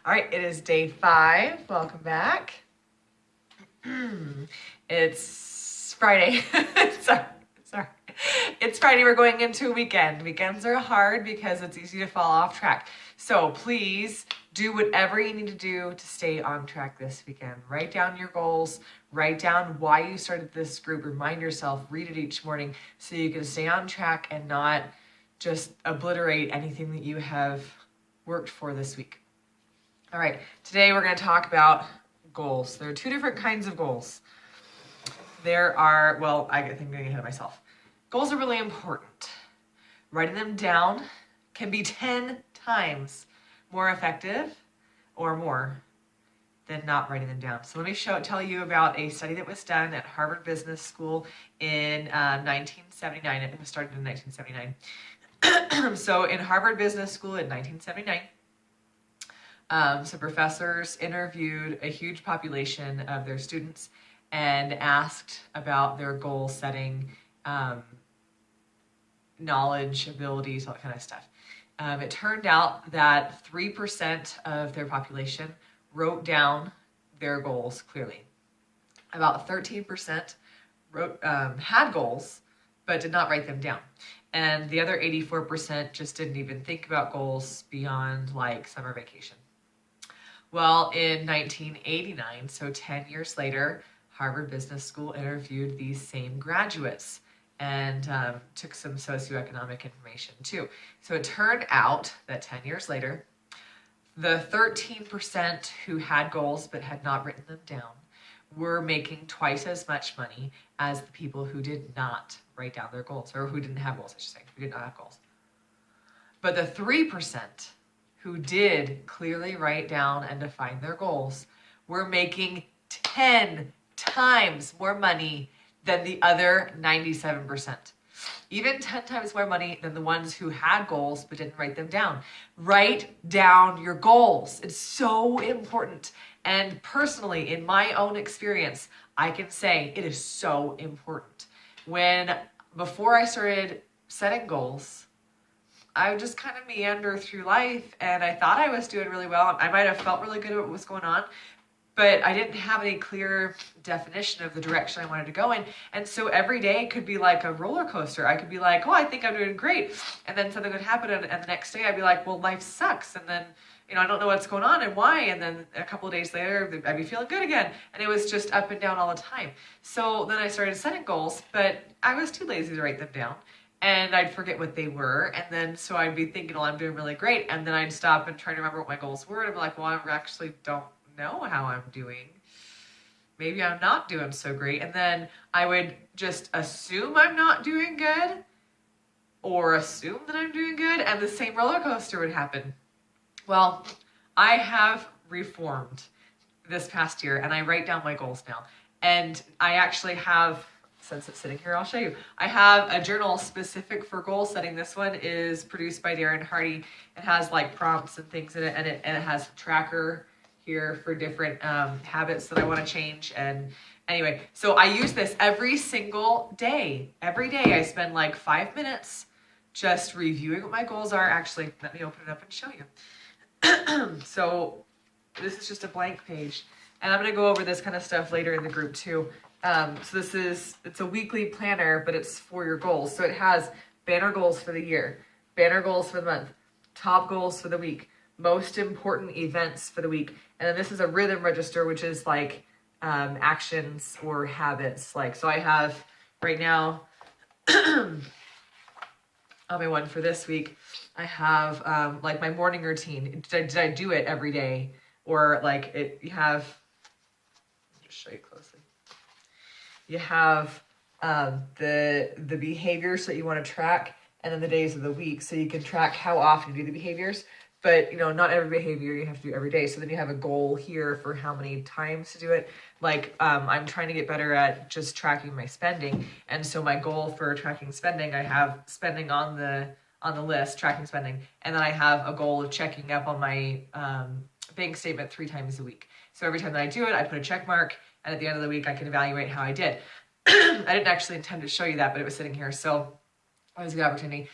All right, it is day 5. Welcome back. It's Friday. Sorry. It's Friday. We're going into a weekend. Weekends are hard because it's easy to fall off track. So please do whatever you need to do to stay on track this weekend. Write down your goals. Write down why you started this group. Remind yourself. Read it each morning so you can stay on track and not just obliterate anything that you have worked for this week. All right, today we're going to talk about goals. There are 2 different kinds of goals. There are, well, I think I'm getting ahead of myself. Goals are really important. Writing them down can be 10 times more effective or more than not writing them down. So let me tell you about a study that was done at Harvard Business School in 1979. It was started in 1979. So in Harvard Business School in 1979, some professors interviewed a huge population of their students and asked about their goal setting, knowledge, abilities, all that kind of stuff. It turned out that 3% of their population wrote down their goals clearly. About 13% had goals, but did not write them down. And the other 84% just didn't even think about goals beyond like summer vacation. Well, in 1989, so 10 years later, Harvard Business School interviewed these same graduates and took some socioeconomic information too. So it turned out that 10 years later, the 13% who had goals but had not written them down were making twice as much money as the people who did not write down their goals, or who didn't have goals, I should say, who did not have goals. But the 3% who did clearly write down and define their goals were making 10 times more money than the other 97%. Even 10 times more money than the ones who had goals but didn't write them down. Write down your goals. It's so important. And personally, in my own experience, I can say it is so important. Before I started setting goals, I would just kind of meander through life, and I thought I was doing really well. I might have felt really good at what was going on, but I didn't have any clear definition of the direction I wanted to go in. And so every day could be like a roller coaster. I could be like, oh, I think I'm doing great. And then something would happen, and the next day I'd be like, well, life sucks. And then, I don't know what's going on and why. And then a couple of days later, I'd be feeling good again. And it was just up and down all the time. So then I started setting goals, but I was too lazy to write them down. And I'd forget what they were. And then so I'd be thinking, well, I'm doing really great. And then I'd stop and try to remember what my goals were. And I'd be like, well, I actually don't know how I'm doing. Maybe I'm not doing so great. And then I would just assume I'm not doing good, or assume that I'm doing good, and the same roller coaster would happen. Well, I have reformed this past year, and I write down my goals now. And I actually have, since it's sitting here, I'll show you. I have a journal specific for goal setting. This one is produced by Darren Hardy. It has like prompts and things in it, and it has a tracker here for different habits that I want to change. And anyway, so I use this every single day. Every day I spend like 5 minutes just reviewing what my goals are. Actually, let me open it up and show you. So this is just a blank page, and I'm going to go over this kind of stuff later in the group too. So it's a weekly planner, but it's for your goals. So it has banner goals for the year, banner goals for the month, top goals for the week, most important events for the week. And then this is a rhythm register, which is like actions or habits. Like, so I have right now on my one for this week, I have like my morning routine. Did I do it every day? Or like you have, I'll just show you closely. You have the behaviors that you want to track, and then the days of the week, so you can track how often you do the behaviors. But not every behavior you have to do every day. So then you have a goal here for how many times to do it. Like I'm trying to get better at just tracking my spending, and so my goal for tracking spending, I have spending on the list, tracking spending, and then I have a goal of checking up on my bank statement 3 times a week. So every time that I do it, I put a check mark, and at the end of the week, I can evaluate how I did. I didn't actually intend to show you that, but it was sitting here, so that was a good opportunity.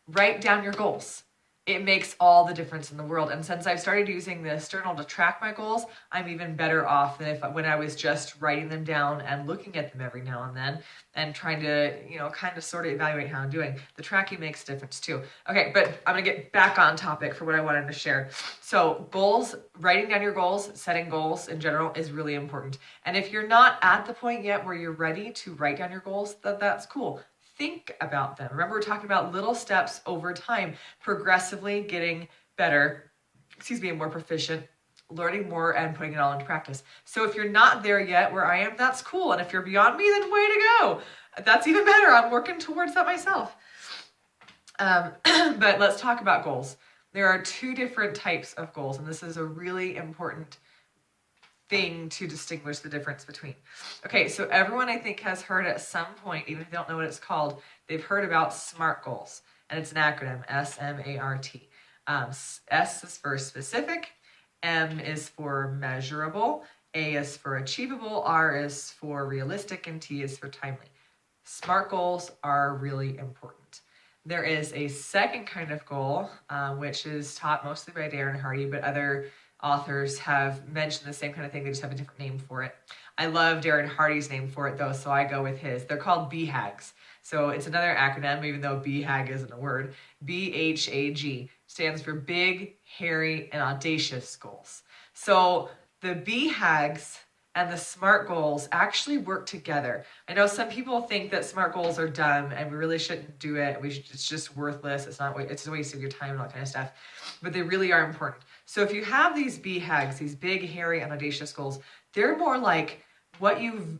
Write down your goals. it makes all the difference in the world. And since I've started using this journal to track my goals, I'm even better off than when I was just writing them down and looking at them every now and then and trying to, kind of sort of evaluate how I'm doing. The tracking makes a difference too. Okay, but I'm gonna get back on topic for what I wanted to share. So goals, writing down your goals, setting goals in general is really important. And if you're not at the point yet where you're ready to write down your goals, that's cool. Think about them. Remember, we're talking about little steps over time, progressively getting better, and more proficient, learning more and putting it all into practice. So if you're not there yet where I am, that's cool. And if you're beyond me, then way to go. That's even better. I'm working towards that myself. But let's talk about goals. There are two different types of goals, and this is a really important thing to distinguish the difference between. Okay, so everyone I think has heard at some point, even if they don't know what it's called, they've heard about SMART goals, and it's an acronym, SMART. S is for specific, M is for measurable, A is for achievable, R is for realistic, and T is for timely. SMART goals are really important. There is a second kind of goal, which is taught mostly by Darren Hardy, but other authors have mentioned the same kind of thing. They just have a different name for it. I love Darren Hardy's name for it though, so I go with his. They're called BHAGs. So it's another acronym, even though BHAG isn't a word. BHAG stands for big, hairy, and audacious goals. So the BHAGs and the SMART goals actually work together. I know some people think that SMART goals are dumb and we really shouldn't do it. It's just worthless. It's a waste of your time and all that kind of stuff. But they really are important. So if you have these BHAGs, these big, hairy, and audacious goals, they're more like what you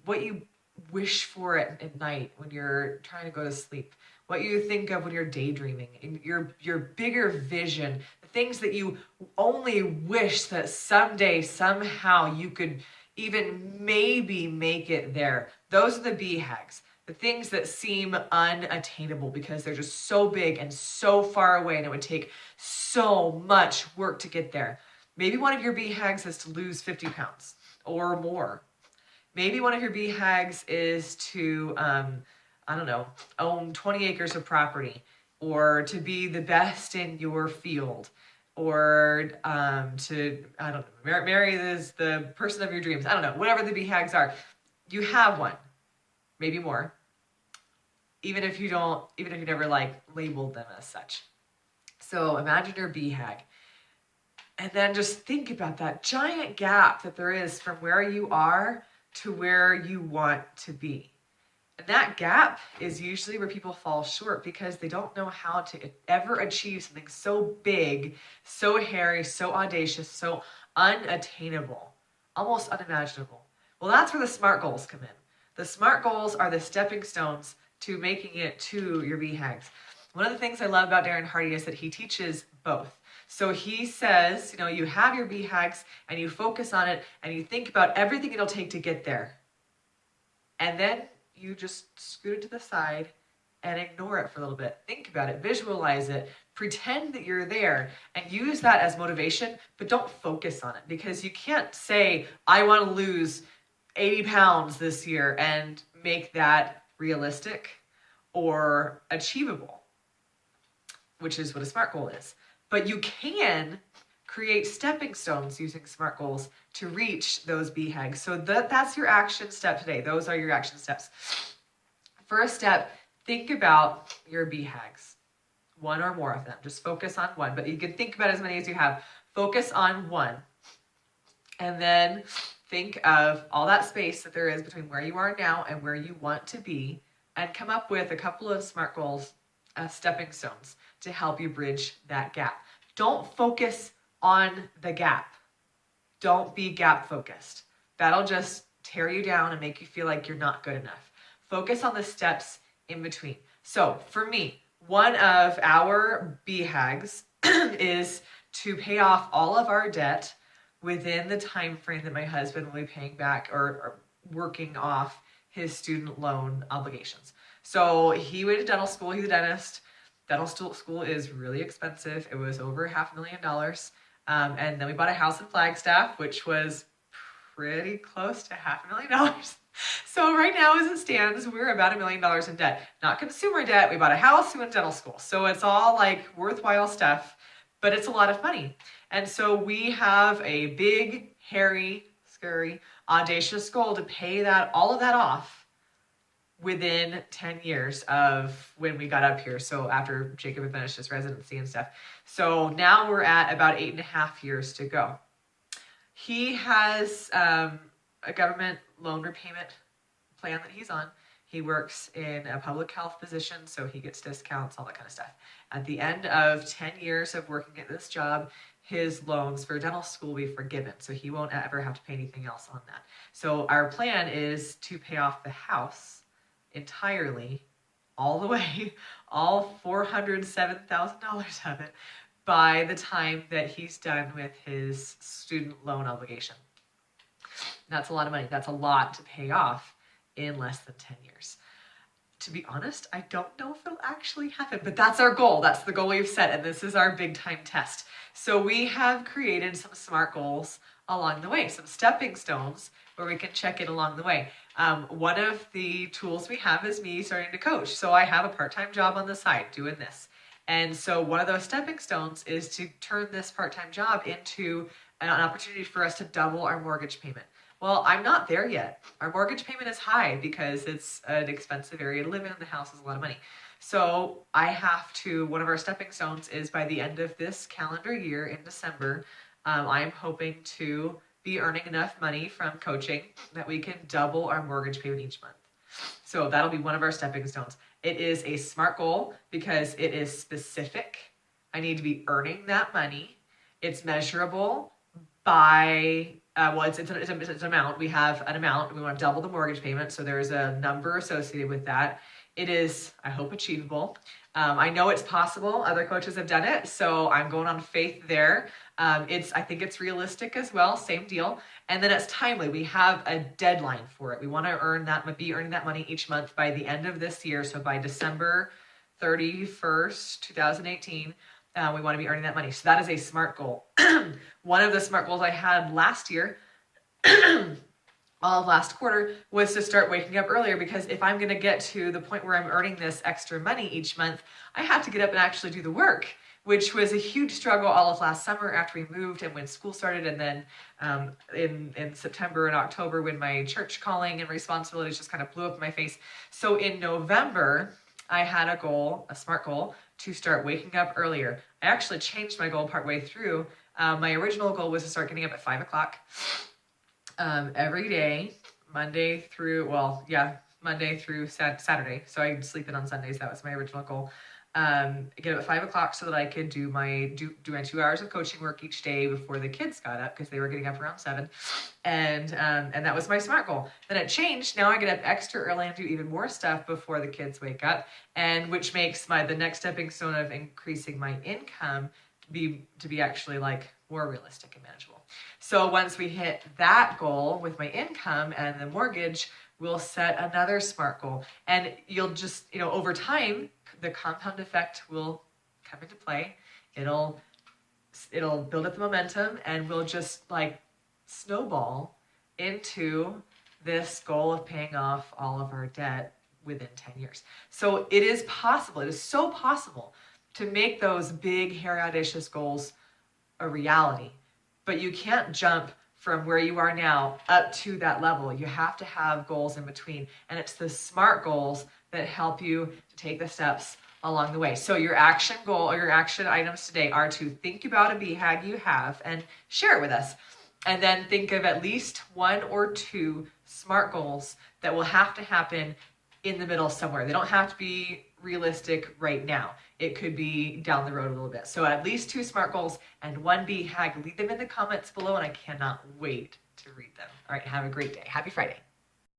wish for at night when you're trying to go to sleep, what you think of when you're daydreaming, and your bigger vision, the things that you only wish that someday, somehow you could even maybe make it there. Those are the BHAGs, the things that seem unattainable because they're just so big and so far away and it would take so much work to get there. Maybe one of your BHAGs is to lose 50 pounds or more. Maybe one of your BHAGs is to, own 20 acres of property, or to be the best in your field, or marry the person of your dreams. I don't know, whatever the BHAGs are. You have one, maybe more, even if you never labeled them as such. So imagine your BHAG. And then just think about that giant gap that there is from where you are to where you want to be. And that gap is usually where people fall short because they don't know how to ever achieve something so big, so hairy, so audacious, so unattainable, almost unimaginable. Well, that's where the SMART goals come in. The SMART goals are the stepping stones to making it to your BHAGs. One of the things I love about Darren Hardy is that he teaches both. So he says, you have your BHAGs and you focus on it and you think about everything it'll take to get there. And then you just scoot it to the side and ignore it for a little bit. Think about it, visualize it, pretend that you're there and use that as motivation, but don't focus on it because you can't say, I want to lose 80 pounds this year and make that realistic or achievable, which is what a SMART goal is. But you can create stepping stones using SMART goals to reach those BHAGs. So that's your action step today. Those are your action steps. First step, think about your BHAGs. One or more of them. Just focus on one. But you can think about as many as you have. Focus on one. And then think of all that space that there is between where you are now and where you want to be. And come up with a couple of SMART goals as stepping stones to help you bridge that gap. Don't focus on the gap. Don't be gap focused. That'll just tear you down and make you feel like you're not good enough. Focus on the steps in between. So for me, one of our BHAGs is to pay off all of our debt within the time frame that my husband will be paying back or working off his student loan obligations. So he went to dental school, he's a dentist. Dental school is really expensive. It was over $500,000. And then we bought a house in Flagstaff, which was pretty close to $500,000. So right now, as it stands, we're about $1 million in debt. Not consumer debt. We bought a house, we went to dental school. So it's all like worthwhile stuff. but it's a lot of money. And so we have a big, hairy, scary, audacious goal to pay all of that off within 10 years of when we got up here. So after Jacob had finished his residency and stuff. So now we're at about 8.5 years to go. He has a government loan repayment plan that he's on. He works in a public health position, so he gets discounts, all that kind of stuff. At the end of 10 years of working at this job, his loans for dental school will be forgiven, so he won't ever have to pay anything else on that. So our plan is to pay off the house entirely, all the way, all $407,000 of it, by the time that he's done with his student loan obligation. That's a lot of money. That's a lot to pay off in less than 10 years. To be honest, I don't know if it'll actually happen, but that's our goal. That's the goal we've set, and this is our big time test. So we have created some SMART goals along the way, some stepping stones where we can check in along the way. One of the tools we have is me starting to coach. So I have a part-time job on the side doing this. And so one of those stepping stones is to turn this part-time job into an opportunity for us to double our mortgage payment. Well, I'm not there yet. Our mortgage payment is high because it's an expensive area to live in. The house is a lot of money. So I have to, one of our stepping stones is by the end of this calendar year in December, I'm hoping to be earning enough money from coaching that we can double our mortgage payment each month. So that'll be one of our stepping stones. It is a SMART goal because it is specific. I need to be earning that money. It's measurable by, it's an amount. We have an amount. We want to double the mortgage payment. So there's a number associated with that. It is, I hope, achievable. I know it's possible. Other coaches have done it. So I'm going on faith there. I think it's realistic as well. Same deal. And then it's timely. We have a deadline for it. We want to be earning that money each month by the end of this year. So by December 31st, 2018, we want to be earning that money. So that is a SMART goal. One of the SMART goals I had last year, all of last quarter, was to start waking up earlier, because if I'm going to get to the point where I'm earning this extra money each month, I have to get up and actually do the work, which was a huge struggle all of last summer after we moved and when school started, and then in September and October when my church calling and responsibilities just kind of blew up in my face. So in November, I had a goal, a SMART goal, to start waking up earlier. I actually changed my goal partway through. My original goal was to start getting up at 5 o'clock every day, Monday through Saturday. So I'd sleep in on Sundays. That was my original goal. Get up at 5 o'clock so that I could do my 2 hours of coaching work each day before the kids got up, because they were getting up around 7. And that was my SMART goal. Then it changed. Now I get up extra early and do even more stuff before the kids wake up, and which makes the next stepping stone of increasing my income to be actually like more realistic and manageable. So once we hit that goal with my income and the mortgage, we'll set another SMART goal. And you'll just, over time, the compound effect will come into play. It'll build up the momentum, and we'll just like snowball into this goal of paying off all of our debt within 10 years. So it is possible. It is so possible to make those big, hairy, audacious goals a reality. But you can't jump from where you are now up to that level. You have to have goals in between. And it's the SMART goals that help you to take the steps along the way. So your action goal or your action items today are to think about a BHAG you have and share it with us. And then think of at least 1 or 2 SMART goals that will have to happen in the middle somewhere. They don't have to be realistic right now. It could be down the road a little bit. So at least 2 SMART goals and 1 BHAG. Leave them in the comments below, and I cannot wait to read them. All right, have a great day. Happy Friday.